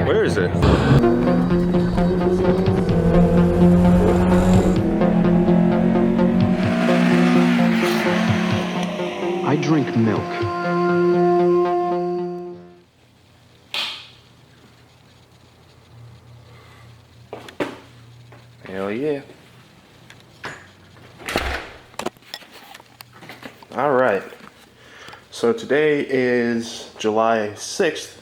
Where is it? I drink milk. Hell yeah. All right. So today is July 6th,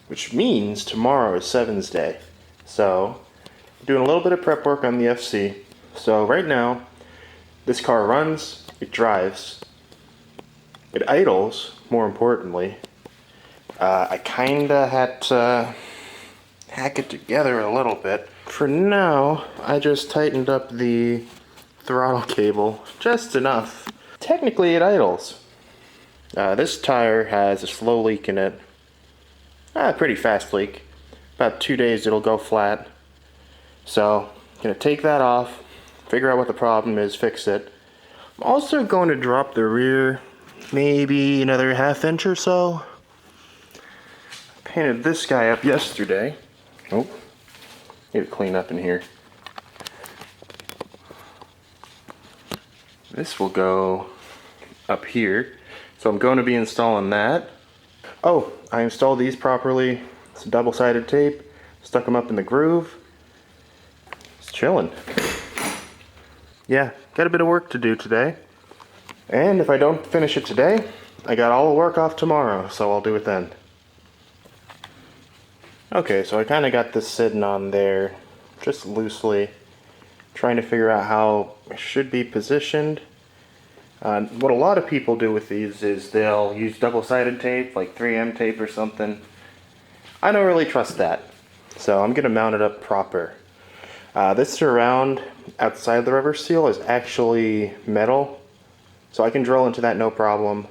which means tomorrow is 7's day. So I'm doing a little bit of prep work on the FC. So right now, this car runs, it drives, it idles, more importantly. I kinda had to hack it together a little bit. For now, I just tightened up the throttle cable just enough. Technically it idles. This tire has a slow leak in it. A pretty fast leak. About 2 days it'll go flat. So, I'm gonna take that off, figure out what the problem is, fix it. I'm also going to drop the rear maybe another ½ inch or so. I painted this guy up yesterday. Oh, need to clean up in here. This will go up here. So I'm going to be installing that. Oh, I installed these properly. It's double-sided tape. Stuck them up in the groove. It's chilling. Yeah, got a bit of work to do today. And if I don't finish it today, I got all the work off tomorrow, so I'll do it then. Okay, so I kind of got this sitting on there, just loosely, trying to figure out how it should be positioned. What a lot of people do with these is they'll use double-sided tape, like 3M tape or something. I don't really trust that, so I'm going to mount it up proper. This surround outside the rubber seal is actually metal, so I can drill into that no problem.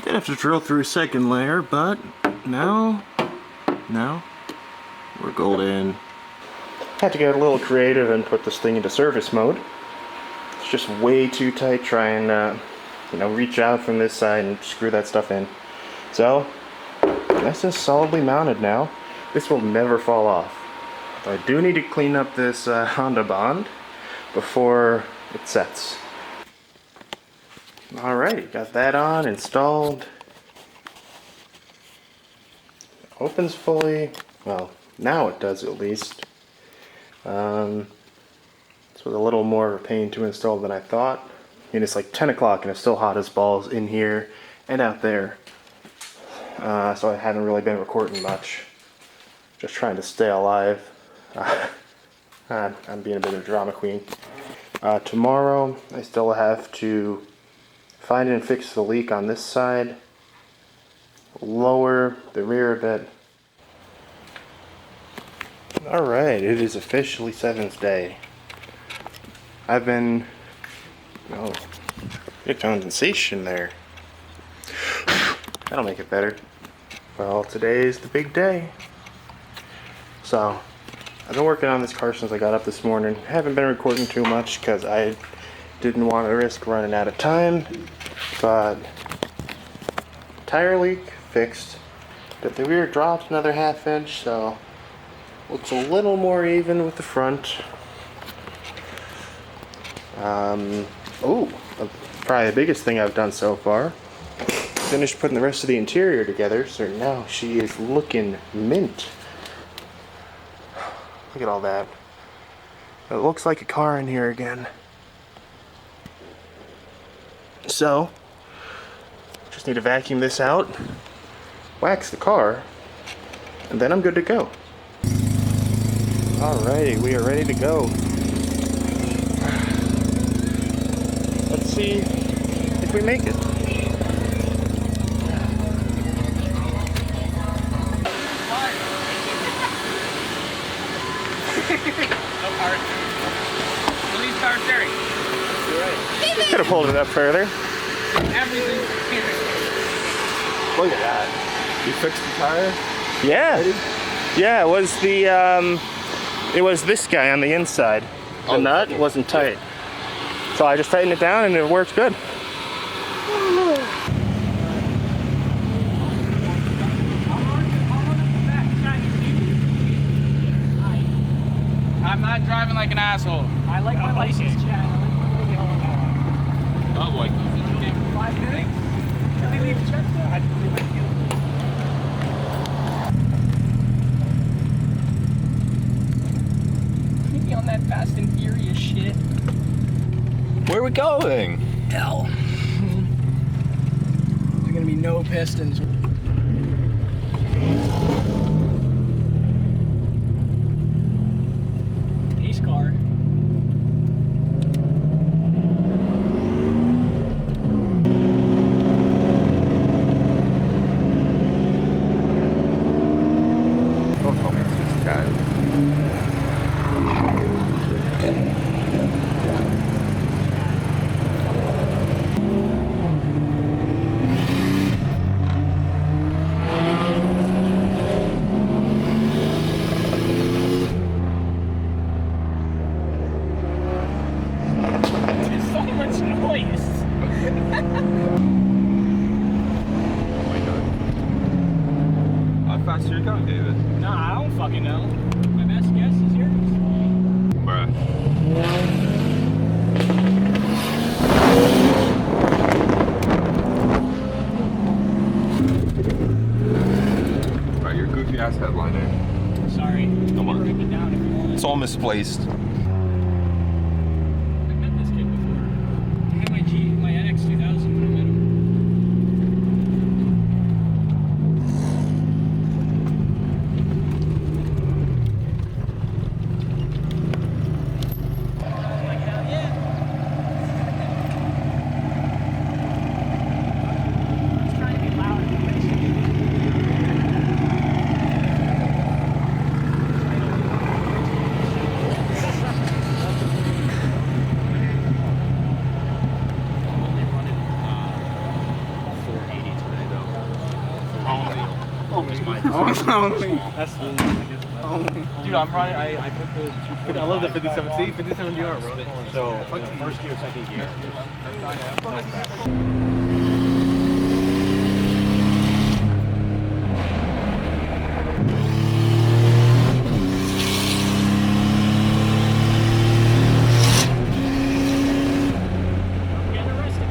Did have to drill through a second layer, but now we're golden. Had to get a little creative and put this thing into service mode. It's just way too tight. Try and reach out from this side and screw that stuff in. So this is solidly mounted now. This will never fall off. I do need to clean up this Honda bond before it sets. Alright, got that on, installed. Opens fully. Well, now it does at least. This was a little more of a pain to install than I thought. I mean, it's like 10 o'clock and it's still hot as balls in here and out there. So I haven't really been recording much. Just trying to stay alive. I'm being a bit of a drama queen. Tomorrow, I still have to find and fix the leak on this side. Lower the rear a bit. Alright, it is officially 7's day. I've been... Oh, good condensation there. That'll make it better. Well, today is the big day. So, I've been working on this car since I got up this morning. Haven't been recording too much because I didn't want to risk running out of time. But, tire leak fixed. But the rear dropped another ½ inch, so looks a little more even with the front. Probably the biggest thing I've done so far. Finished putting the rest of the interior together, so now she is looking mint. Look at all that. It looks like a car in here again. So, just need to vacuum this out, wax the car, and then I'm good to go. Alrighty, we are ready to go. Let's see if we make it. Could have pulled it up further. Everything's Look at that. You fixed the tire? Yeah. Yeah, it was the it was this guy on the inside. the nut wasn't tight. So I just tightened it down and it works good. I'm not driving like an asshole. I like my license, Chad. Oh boy. 5 minutes? Can we leave check? Keep me on that Fast and Furious shit. Where are we going? Hell. There's gonna be no pistons. Ace car. Don't tell me it's just a guy. There's so much noise. Oh my god. How fast are you going, David? Nah, I don't fucking know. My best guess is yours. Bruh. Right, your goofy ass headliner. Sorry. Come on. Rip it down if you want. It's all misplaced. I've met this kid before. I had my NX 2000 when I met him. I'm like, hell yeah. He's trying to be loud and Dude, I'm running. I put the. I love the 57C, 57GR, bro. So first gear, second gear. get arrested.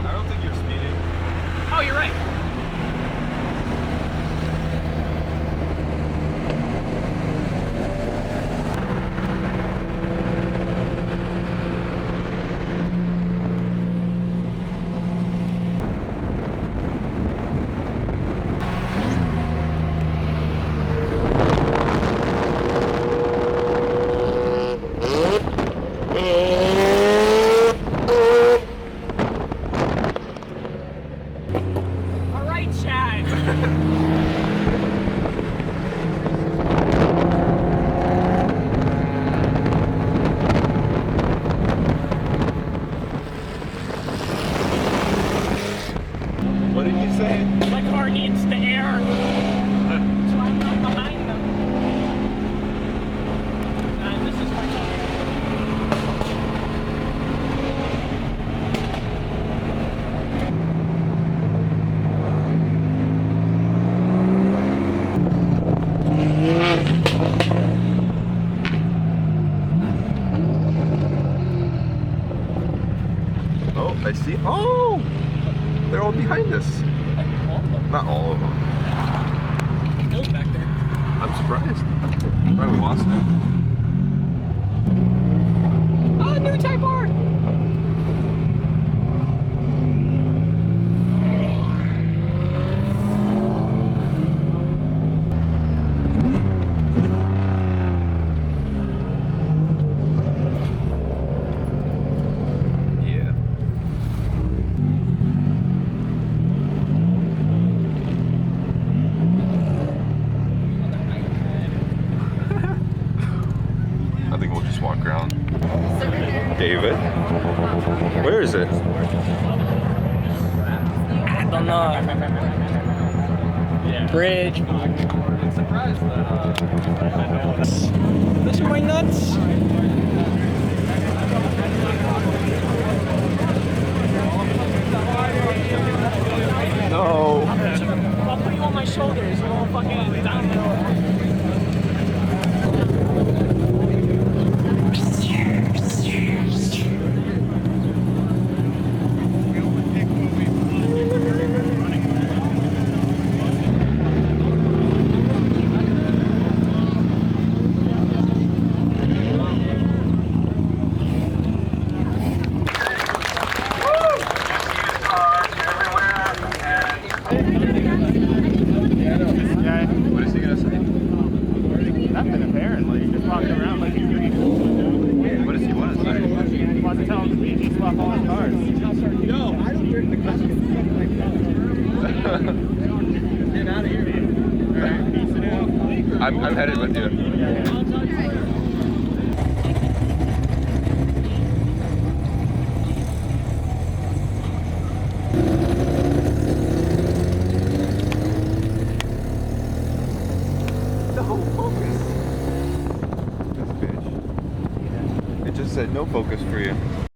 I don't think you're speeding. Oh, you're right. All right, Chad. What did you say? My car needs the air. So I'm not behind them. This is my car. Oh, I see. Oh! They're all behind us. Not all of them. Nope, back there. I'm surprised. Right, we lost it. Oh, new Type R. Yeah. I think we'll just walk around. David? Where is it? I don't know. Bridge. been surprised that Those are my nuts. No. I'll put you on my shoulders. You're all fucking down there. What is he gonna say? nothing apparently. Just walking around like he's green. What does he want to say? He wants to tell him to be swap all his cars. Yo, I don't drink the coffee. Get out of here. Alright, peace out. I'm headed with you. No focus. This bitch. It just said no focus for you.